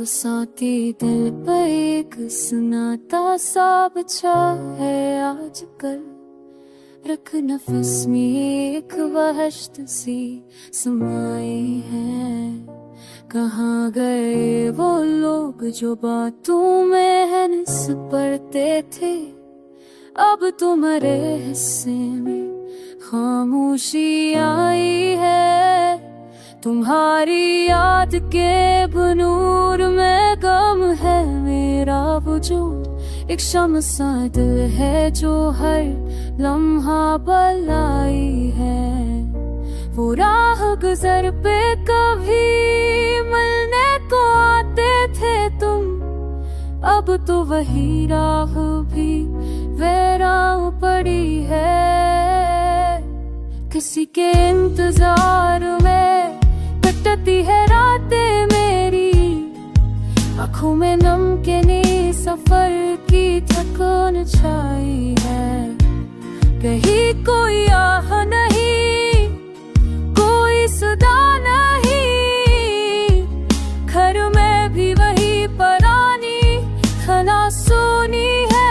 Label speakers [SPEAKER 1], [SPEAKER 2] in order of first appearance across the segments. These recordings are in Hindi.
[SPEAKER 1] बसाती दिल पर एक सुनाता सा बचा है आजकल। रख नफस में एक वहशत सी समाई है। कहाँ गए वो लोग जो बातों में हंस पड़ते थे। अब तुम्हारे हिस्से में खामोशी आई है। तुम्हारी याद के बनूर में गम है मेरा वजूद। एक शम्स सा दिल है जो हर लम्हा बलाई है। वो राह गुजर पे कभी मिलने को आते थे तुम। अब तो वही राह भी वीरान पड़ी है। किसी के इंतजार में कटती है रातें मेरी। आँखों में नमकीनी सफर की थकान छाई है। कहीं कोई आह नहीं, कोई सदा नहीं। घर में भी वही पुरानी खाना सुनी है।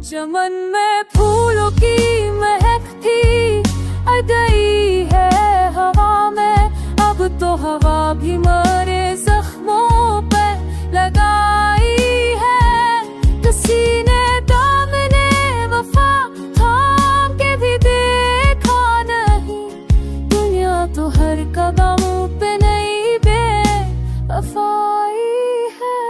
[SPEAKER 1] चमन में फूलों की महक थी गई है हवा में। अब तो हवा भी मरे जख्मों पे लगाई है। किसी ने दामने वफा थाम के भी देखा नहीं। दुनिया तो हर कदम पे नई बेवफाई है।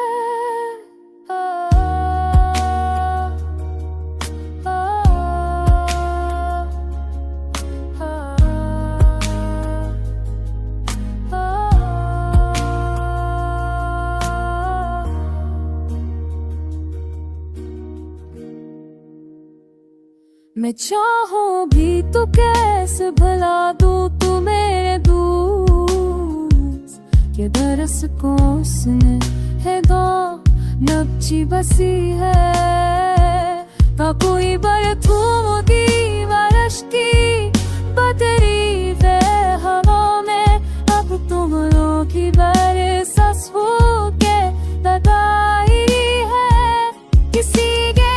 [SPEAKER 1] मैं चाहूं भी तो कैसे भुला दूं तू मेरे दोस्त। ये दरस को उसने है दो नक्ची बसी है। ना कोई बरतूं की बारिश की बदरी वे हवा में। अब तुम लोग की बरसात हो के लगाई है। किसी के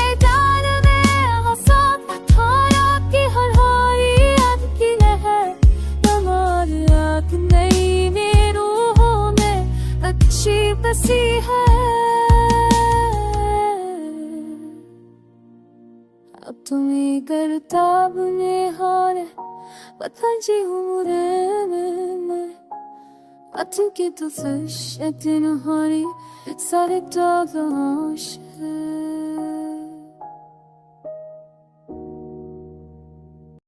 [SPEAKER 1] बसी है। अब तुम्हें करता बुने हार पता जी umure में। Atin ki tu sesh etin hari sare tağdaş